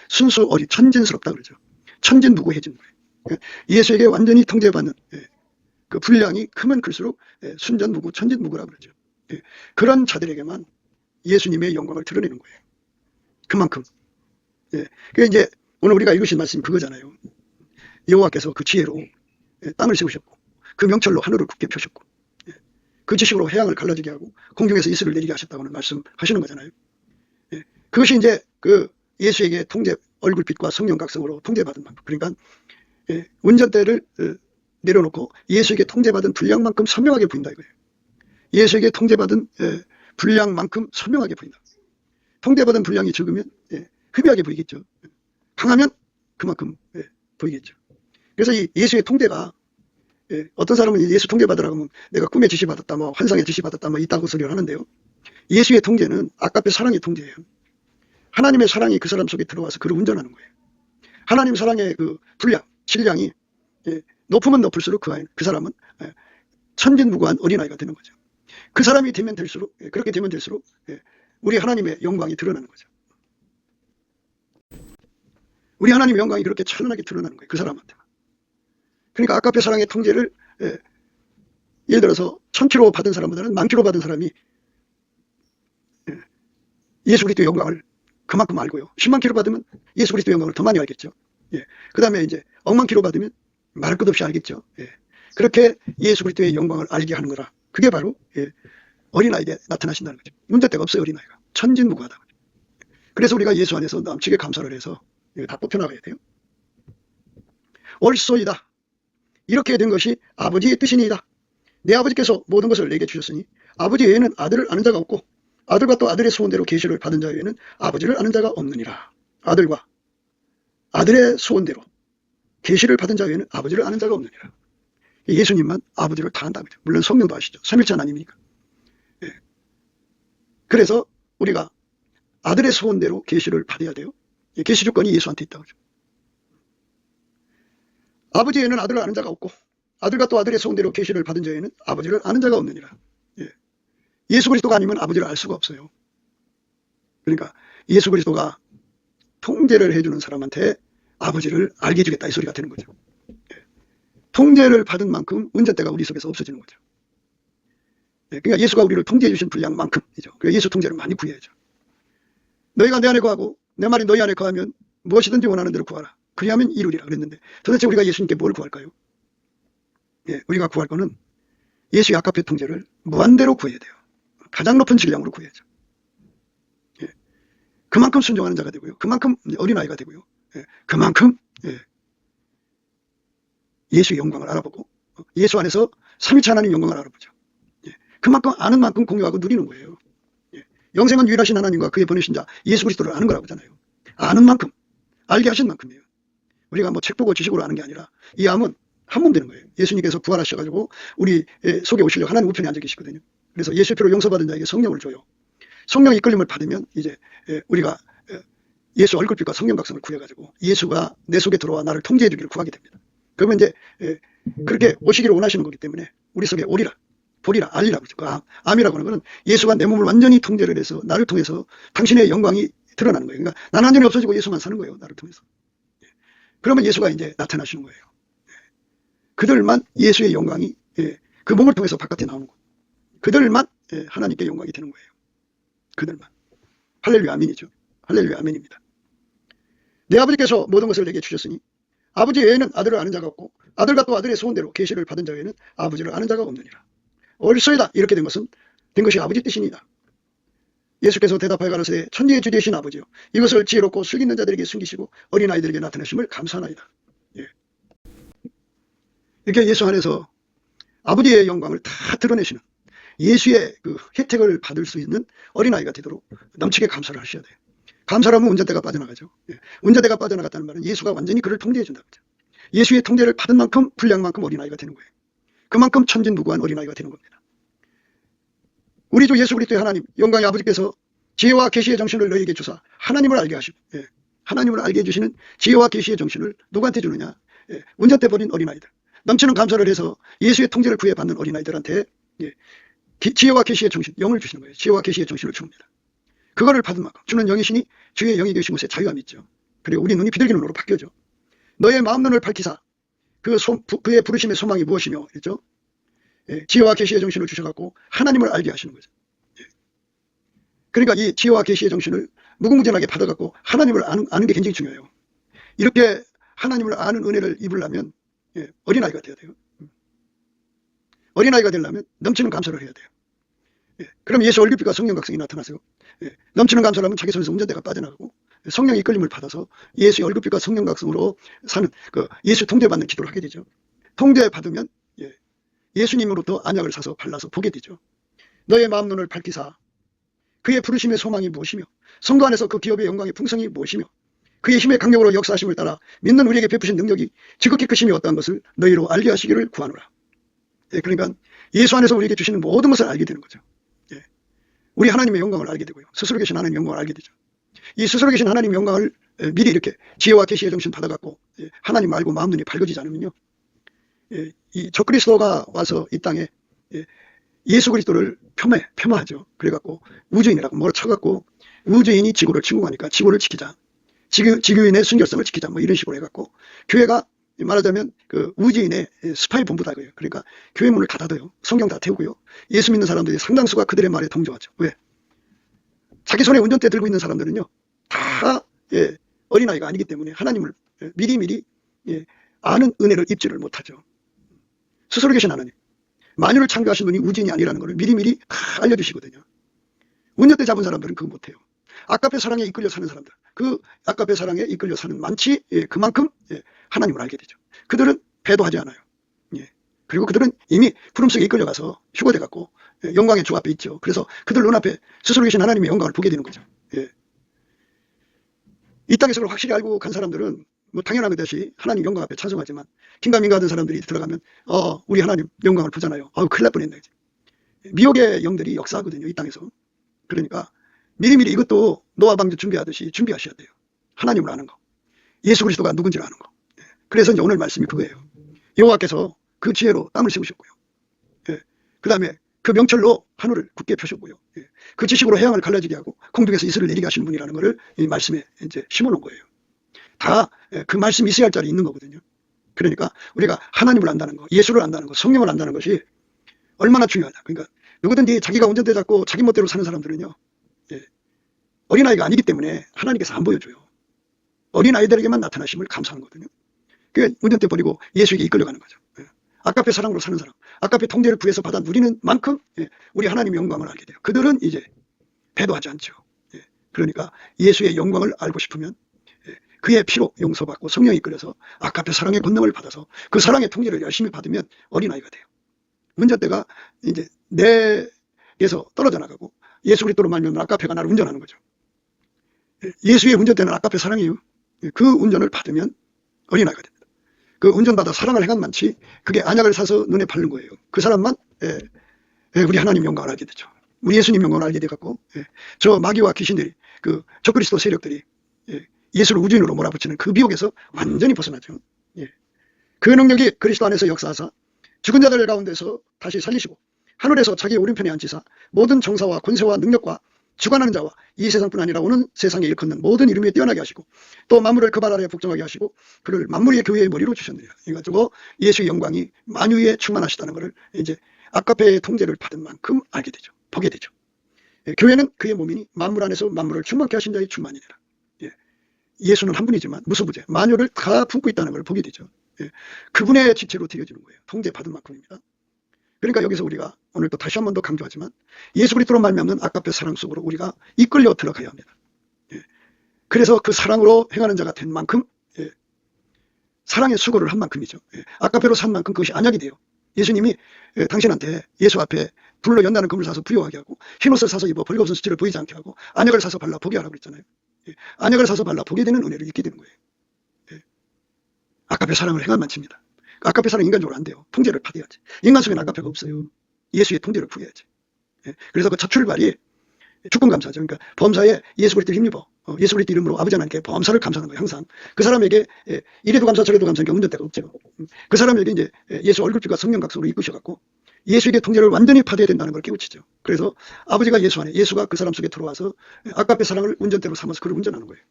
[SPEAKER 1] 순수 천진스럽다 그러죠. 천진무구해지는 거예요. 예수에게 완전히 통제받는 그 분량이 크면 클수록 순전무구, 천진무구라 그러죠. 그런 자들에게만 예수님의 영광을 드러내는 거예요. 그만큼. 그게 이제 오늘 우리가 읽으신 말씀이 그거잖아요. 여호와께서 그 지혜로 땅을 세우셨고 그 명철로 하늘을 굳게 펴셨고 그 지식으로 해양을 갈라지게 하고 공중에서 이슬을 내리게 하셨다고는 말씀하시는 거잖아요. 그것이 이제 그 예수에게 통제 얼굴빛과 성령 각성으로 통제받은 만큼 그러니까 운전대를 내려놓고 예수에게 통제받은 분량만큼 선명하게 보인다 이거예요. 예수에게 통제받은 분량만큼 선명하게 보인다. 통제받은 분량이 적으면 흡입하게 보이겠죠. 강하면 그만큼 보이겠죠. 그래서 이 예수의 통제가 어떤 사람은 예수 통제받으라고 하면 내가 꿈에 지시받았다 뭐 환상에 지시받았다 뭐 있다고 소리를 하는데요. 예수의 통제는 아까의 사랑의 통제예요. 하나님의 사랑이 그 사람 속에 들어와서 그를 운전하는 거예요. 하나님 사랑의 그 분량, 질량이 높으면 높을수록 그 사람은 천진무구한 어린아이가 되는 거죠. 그 사람이 되면 될수록 그렇게 되면 될수록 우리 하나님의 영광이 드러나는 거죠. 우리 하나님의 영광이 그렇게 찬란하게 드러나는 거예요. 그 사람한테만. 그러니까 아까의 사랑의 통제를 예를 들어서 1000kg 받은 사람보다는 10,000kg 받은 사람이 예수 그리스도의 영광을 그만큼 알고요. 10만 킬로 받으면 예수 그리스도의 영광을 더 많이 알겠죠. 그 다음에 이제 억만 킬로 받으면 말할 것 없이 알겠죠. 그렇게 예수 그리스도의 영광을 알게 하는 거라. 그게 바로 어린아이에게 나타나신다는 거죠. 문제대가 없어요. 어린아이가. 천진무구하다. 그래서 우리가 예수 안에서 남치게 감사를 해서 다 뽑혀나가야 돼요. 옳소이다. 이렇게 된 것이 아버지의 뜻이니이다. 내 아버지께서 모든 것을 내게 주셨으니 아버지 외에는 아들을 아는 자가 없고 아들과 또 아들의 소원대로 계시를 받은 자 외에는 아버지를 아는 자가 없느니라. 아들과 아들의 소원대로 계시를 받은 자 외에는 아버지를 아는 자가 없느니라. 예수님만 아버지를 다 안다. 물론 성령도 아시죠. 삼일체 하나님이니까. 그래서 우리가 아들의 소원대로 계시를 받아야 돼요. 계시 주권이 예수한테 있다고 그러죠. 아버지에는 아들을 아는 자가 없고 아들과 또 아들의 소원대로 계시를 받은 자에는 아버지를 아는 자가 없느니라. 예수 그리스도가 아니면 아버지를 알 수가 없어요. 그러니까 예수 그리스도가 통제를 해주는 사람한테 아버지를 알게 해주겠다 이 소리가 되는 거죠. 통제를 받은 만큼 운전대가 우리 속에서 없어지는 거죠. 그러니까 예수가 우리를 통제해 주신 분량만큼이죠. 그래서 예수 통제를 많이 구해야죠. 너희가 내 안에 거하고 내 말이 너희 안에 거하면 무엇이든지 원하는 대로 구하라. 그리하면 이루리라 그랬는데 도대체 우리가 예수님께 뭘 구할까요? 우리가 구할 거는 예수의 아까페 통제를 무한대로 구해야 돼요. 가장 높은 질량으로 구해야죠. 그만큼 순종하는 자가 되고요. 그만큼 어린아이가 되고요. 그만큼 예수의 영광을 알아보고 예수 안에서 삼위체 하나님 영광을 알아보죠. 그만큼 아는 만큼 공유하고 누리는 거예요. 영생은 유일하신 하나님과 그의 보내신 자 예수 그리스도를 아는 거라고 하잖아요. 아는 만큼 알게 하신 만큼이에요. 우리가 뭐 책 보고 지식으로 아는 게 아니라 이 암은 한 몸 되는 거예요. 예수님께서 부활하셔가지고 우리 속에 오시려고 하나님 우편에 앉아 계시거든요. 그래서 예수의 피로 용서받은 자에게 성령을 줘요. 성령 이끌림을 받으면 이제 우리가 예수 얼굴빛과 성령 각성을 구해가지고 예수가 내 속에 들어와 나를 통제해 주기를 구하게 됩니다. 그러면 이제 그렇게 오시기를 원하시는 거기 때문에 우리 속에 오리라. 보리라, 알리라 그러죠. 그 암이라고 하는 것은 예수가 내 몸을 완전히 통제를 해서 나를 통해서 당신의 영광이 드러나는 거예요. 그러니까 나는 완전히 없어지고 예수만 사는 거예요. 나를 통해서. 그러면 예수가 이제 나타나시는 거예요. 그들만 예수의 영광이 그 몸을 통해서 바깥에 나오는 거예요. 그들만 하나님께 영광이 되는 거예요. 그들만. 할렐루야 아멘이죠. 할렐루야 아멘입니다. 내 아버지께서 모든 것을 내게 주셨으니 아버지 외에는 아들을 아는 자가 없고 아들과 또 아들의 소원대로 계시를 받은 자 외에는 아버지를 아는 자가 없느니라. 얼쏘이다 이렇게 된 것이 아버지 뜻이니이다. 예수께서 대답하여 가라사대 천지의 주 되신 아버지요 이것을 지혜롭고 슬기 있는 자들에게 숨기시고 어린아이들에게 나타내심을 감사하나이다. 이렇게 예수 안에서 아버지의 영광을 다 드러내시는 예수의 그 혜택을 받을 수 있는 어린아이가 되도록 넘치게 감사를 하셔야 돼요. 감사를 하면 운전대가 빠져나가죠. 운전대가 빠져나갔다는 말은 예수가 완전히 그를 통제해 준다는 거죠. 예수의 통제를 받은 만큼 분량만큼 어린아이가 되는 거예요. 그만큼 천진무구한 어린아이가 되는 겁니다. 우리 주 예수 그리스도의 하나님 영광의 아버지께서 지혜와 계시의 정신을 너희에게 주사 하나님을 알게 하시고 하나님을 알게 해주시는 지혜와 계시의 정신을 누구한테 주느냐? 운전대 버린 어린아이들. 넘치는 감사를 해서 예수의 통제를 구해받는 어린아이들한테 지혜와 계시의 정신, 영을 주시는 거예요. 지혜와 계시의 정신을 줍니다. 그거를 받은 만큼 주는 영이시니 주의 영이 계신 곳에 자유함이 있죠. 그리고 우리 눈이 비둘기 눈으로 바뀌어져. 너의 마음 눈을 밝히사 그의 부르심의 소망이 무엇이며 그랬죠? 지혜와 계시의 정신을 주셔갖고 하나님을 알게 하시는 거죠. 그러니까 이 지혜와 계시의 정신을 무궁무진하게 받아갖고 하나님을 아는 게 굉장히 중요해요. 이렇게 하나님을 아는 은혜를 입으려면 어린아이가 돼야 돼요. 어린아이가 되려면 넘치는 감사를 해야 돼요. 그럼 예수 얼굴빛과 성령 각성이 나타나세요. 넘치는 감사를 하면 자기 손에서 운전대가 빠져나가고 성령의 이끌림을 받아서 예수의 얼굴빛과 성령 각성으로 사는 그 예수 통제받는 기도를 하게 되죠. 통제받으면 예수님으로부터 안약을 사서 발라서 보게 되죠. 너의 마음 눈을 밝히사 그의 부르심의 소망이 무엇이며 성도 안에서 그 기업의 영광의 풍성이 무엇이며 그의 힘의 강력으로 역사하심을 따라 믿는 우리에게 베푸신 능력이 지극히 크심이 어떠한 것을 너희로 알게 하시기를 구하노라. 그러니까 예수 안에서 우리에게 주시는 모든 것을 알게 되는 거죠. 우리 하나님의 영광을 알게 되고요. 스스로 계신 하나님의 영광을 알게 되죠. 이 스스로 계신 하나님의 영광을 미리 이렇게 지혜와 계시의 정신 받아갖고 하나님 알고 마음 눈이 밝아지지 않으면요. 이 적그리스도가 와서 이 땅에 예수 그리스도를 폄하하죠. 그래갖고 우주인이라고 뭐라 쳐갖고 우주인이 지구를 침공하니까 지구를 지키자. 지구인의 순결성을 지키자. 뭐 이런 식으로 해갖고 교회가 말하자면 그 우주인의 스파이 본부다 그래요. 그러니까 교회 문을 다 닫아요. 성경 다 태우고요. 예수 믿는 사람들이 상당수가 그들의 말에 동조하죠. 왜? 자기 손에 운전대 들고 있는 사람들은요. 다 어린아이가 아니기 때문에 하나님을 미리미리 아는 은혜를 입지를 못하죠. 스스로 계신 하나님. 만유를 창조하신 분이 우주인이 아니라는 것을 미리미리 알려주시거든요. 운전대 잡은 사람들은 그거 못해요. 아까페 사랑에 이끌려 사는 사람들. 그 아까페 사랑에 이끌려 사는 많지 그만큼 하나님을 알게 되죠. 그들은 배도하지 않아요. 그리고 그들은 이미 구름 속에 이끌려가서 휴거돼갖고 영광의 주 앞에 있죠. 그래서 그들 눈앞에 스스로 계신 하나님의 영광을 보게 되는 거죠. 이 땅에서 그걸 확실히 알고 간 사람들은 뭐 당연한 것듯이 하나님 영광 앞에 찬송하지만 긴가민가 하던 사람들이 들어가면 우리 하나님 영광을 보잖아요. 큰일 날 뻔했네. 미혹의 영들이 역사하거든요. 이 땅에서. 그러니까 미리미리 이것도 노아 방주 준비하듯이 준비하셔야 돼요. 하나님을 아는 거. 예수 그리스도가 누군지를 아는 거. 그래서 이제 오늘 말씀이 그거예요. 여호와께서 그 지혜로 땅을 세우셨고요. 그 다음에 그 명철로 하늘을 굳게 펴셨고요. 그 지식으로 해양을 갈라지게 하고 공중에서 이슬을 내리게 하시는 분이라는 것을 이 말씀에 이제 심어놓은 거예요. 다 그 말씀이 있어야 할 자리에 있는 거거든요. 그러니까 우리가 하나님을 안다는 거, 예수를 안다는 거, 성령을 안다는 것이 얼마나 중요하냐. 그러니까 누구든지 자기가 운전대 잡고 자기 멋대로 사는 사람들은요. 어린아이가 아니기 때문에 하나님께서 안 보여줘요. 어린아이들에게만 나타나심을 감사하는 거거든요. 그게 운전대 버리고 예수에게 이끌려가는 거죠. 아까페 사랑으로 사는 사람, 아까페 통제를 구해서 받아 누리는 만큼 우리 하나님의 영광을 알게 돼요. 그들은 이제 배도하지 않죠. 그러니까 예수의 영광을 알고 싶으면 그의 피로 용서받고 성령이 이끌려서 아까페 사랑의 권능을 받아서 그 사랑의 통제를 열심히 받으면 어린아이가 돼요. 운전대가 이제 내에서 떨어져 나가고 예수 그리스도로 말미암아 아까페가 나를 운전하는 거죠. 예수의 운전대는 아까페 사랑이에요. 그 운전을 받으면 어린아이가 됩니다. 그 운전받아 사랑을 행한 많지 그게 안약을 사서 눈에 바른 거예요. 그 사람만 우리 하나님 영광을 알게 되죠. 우리 예수님 영광을 알게 돼갖고 저 마귀와 귀신들이 그 적그리스도 세력들이 예수를 우주인으로 몰아붙이는 그 미혹에서 완전히 벗어나죠. 그 능력이 그리스도 안에서 역사하사 죽은 자들 가운데서 다시 살리시고 하늘에서 자기 오른편에 앉히사 모든 정사와 권세와 능력과 주관하는 자와 이 세상뿐 아니라 오는 세상에 일컫는 모든 이름 위에 뛰어나게 하시고 또 만물을 그 발 아래에 복종하게 하시고 그를 만물 위의 교회의 머리로 주셨느니라. 이가지고 예수의 영광이 만유에 충만하시다는 것을 이제 아까페의 통제를 받은 만큼 알게 되죠. 보게 되죠. 예, 교회는 그의 몸이니 만물 안에서 만물을 충만케 하신 자의 충만이니라. 예, 예수는 한 분이지만 무소부재 만유를 다 품고 있다는 걸 보게 되죠. 예, 그분의 지체로 드려지는 거예요. 통제받은 만큼입니다. 그러니까 여기서 우리가 오늘 또 다시 한 번 더 강조하지만 예수 그리스도로 말미암는 아까페 사랑 속으로 우리가 이끌려 들어가야 합니다. 예, 그래서 그 사랑으로 행하는 자가 된 만큼 사랑의 수고를 한 만큼이죠. 아까페로 산 만큼 그것이 안약이 돼요. 예수님이 당신한테 예수 앞에 불로 연다는 금을 사서 부여하게 하고 흰옷을 사서 입어 벌거벗은 수치를 보이지 않게 하고 안약을 사서 발라 보게 하라고 그랬잖아요. 안약을 사서 발라 보게 되는 은혜를 잊게 되는 거예요. 아까페 사랑을 행한 만치입니다. 아까페 사랑 인간적으로 안 돼요. 통제를 받아야지. 인간 속에는 아까페가 없어요. 예수의 통제를 부여해야지. 그래서 그 첫 출발이 주권감사죠. 그러니까 범사에 예수 그리스도 힘입어 예수 그리스도 이름으로 아버지 하나님께 범사를 감사하는 거예요. 항상 그 사람에게 이래도 감사 저래도 감사한 게 운전대가 없죠. 그 사람에게 이제 예수 얼굴빛과 성령 각성으로 이끄셔갖고 예수에게 통제를 완전히 받아야 된다는 걸 깨우치죠. 그래서 아버지가 예수 안에 예수가 그 사람 속에 들어와서 아까페 사랑을 운전대로 삼아서 그를 운전하는 거예요.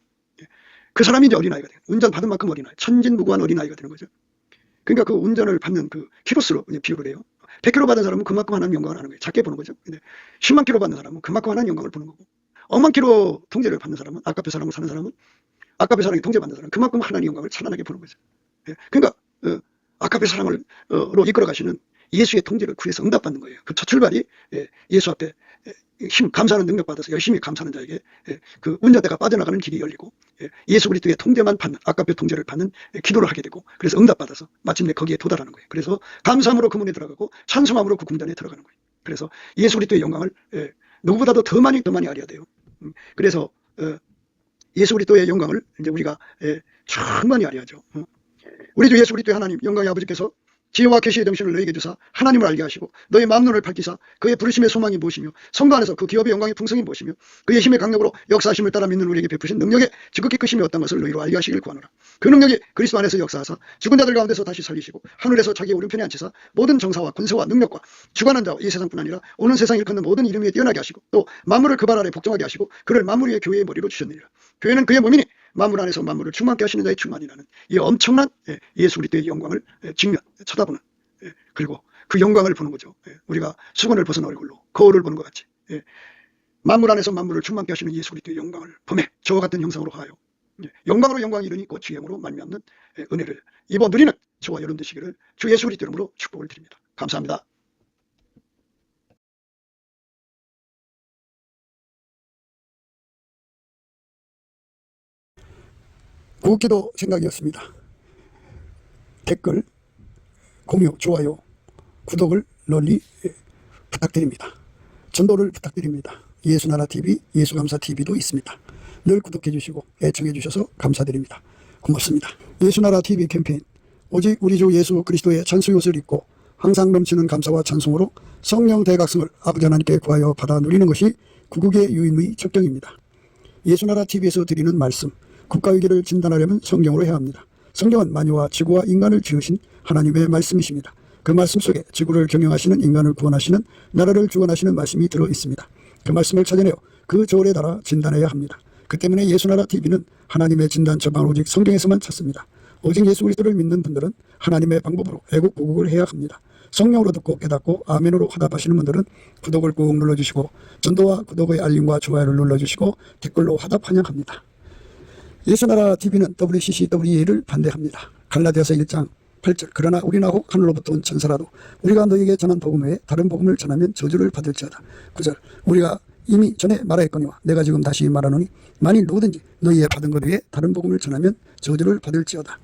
[SPEAKER 1] 그 사람이 이제 어린아이가 돼요. 운전 받은 만큼 어린아이, 천진무구한 어린아이가 되는 거죠. 그러니까 그 운전을 받는 그 키로수로 비유를 해요. 100kg 받은 사람은 그만큼 하나님 영광을 하는 거예요. 작게 보는 거죠. 근데 10만 kg 받는 사람은 그만큼 하나님 영광을 보는 거고, 억만 kg 통제를 받는 사람은, 아까페 사랑을 사는 사람은, 아까페 사랑에 통제받는 사람은 그만큼 하나님 영광을 찬란하게 보는 거죠. 그러니까 아까페 사랑으로 이끌어 가시는 예수의 통제를 구해서 응답받는 거예요. 그 첫 출발이 예수 앞에 힘 감사하는 능력 받아서 열심히 감사하는 자에게 그 운전대가 빠져나가는 길이 열리고 예수 그리스도의 통제만 받는 아까페 통제를 받는 기도를 하게 되고 그래서 응답받아서 마침내 거기에 도달하는 거예요. 그래서 감사함으로 그 문에 들어가고 찬송함으로 그 궁전에 들어가는 거예요. 그래서 예수 그리스도의 영광을 누구보다도 더 많이 알아야 돼요. 그래서 예수 그리스도의 영광을 이제 우리가 충만히 알아야죠. 우리 주 예수 그리스도의 하나님 영광의 아버지께서 지혜와 계시의 정신을 너희에게 주사 하나님을 알게 하시고 너희 마음눈을 밝히사 그의 부르심의 소망이 무엇이며 성도 안에서 그 기업의 영광의 풍성이 무엇이며 그의 힘의 강력으로 역사하심을 따라 믿는 우리에게 베푸신 능력의 지극히 크심이 어떤 것을 너희로 알게 하시길 구하노라. 그 능력이 그리스도 안에서 역사하사 죽은 자들 가운데서 다시 살리시고 하늘에서 자기의 오른편에 앉히사 모든 정사와 권세와 능력과 주관한 자와 이 세상뿐 아니라 오는 세상을 일컫는 모든 이름 위에 뛰어나게 하시고 또 만물을 그 발 아래 복종하게 하시고 그를 만물 위의 교회의 머리로 주셨느니라. 교회는 그의 몸이니 만물 안에서 만물을 충만케 하시는 자의 충만이라는 이 엄청난 예수 그리스도의 영광을 직면 쳐다보는 그리고 그 영광을 보는 거죠. 우리가 수건을 벗은 얼굴로 거울을 보는 것 같이 만물 안에서 만물을 충만케 하시는 예수 그리스도의 영광을 보매 저와 같은 형상으로 하여 영광으로 영광이 이르니 곧 주행으로 말미암는 은혜를 입어 누리는 저와 여러분 되시기를 주 예수 그리스도 이름으로 축복을 드립니다. 감사합니다. 구기도 생각이었습니다. 댓글, 공유, 좋아요, 구독을 널리 부탁드립니다. 전도를 부탁드립니다. 예수나라TV, 예수감사TV도 있습니다. 늘 구독해 주시고 애청해 주셔서 감사드립니다. 고맙습니다. 예수나라TV 캠페인 오직 우리 주 예수 그리스도의 찬송옷을 입고 항상 넘치는 감사와 찬송으로 성령 대각성을 아버지 하나님께 구하여 받아 누리는 것이 구국의 유임의 적경입니다. 예수나라TV에서 드리는 말씀, 국가위기를 진단하려면 성경으로 해야 합니다. 성경은 만유와 지구와 인간을 지으신 하나님의 말씀이십니다. 그 말씀 속에 지구를 경영하시는 인간을 구원하시는 나라를 주관하시는 말씀이 들어 있습니다. 그 말씀을 찾아내어 그 저울에 달아 진단해야 합니다. 그 때문에 예수나라TV는 하나님의 진단 처방을 오직 성경에서만 찾습니다. 오직 예수 그리스도를 믿는 분들은 하나님의 방법으로 애국보국을 해야 합니다. 성령으로 듣고 깨닫고 아멘으로 화답하시는 분들은 구독을 꾹 눌러주시고 전도와 구독의 알림과 좋아요를 눌러주시고 댓글로 화답 환영합니다. 예수나라TV는 WCCW를 반대합니다. 갈라디아서 1장 8절 그러나 우리나 혹 하늘로부터 온 천사라도 우리가 너희에게 전한 복음 외에 다른 복음을 전하면 저주를 받을지어다. 9절 우리가 이미 전에 말하였거니와 내가 지금 다시 말하노니 만일 누구든지 너희의 받은 것 외에 다른 복음을 전하면 저주를 받을지어다.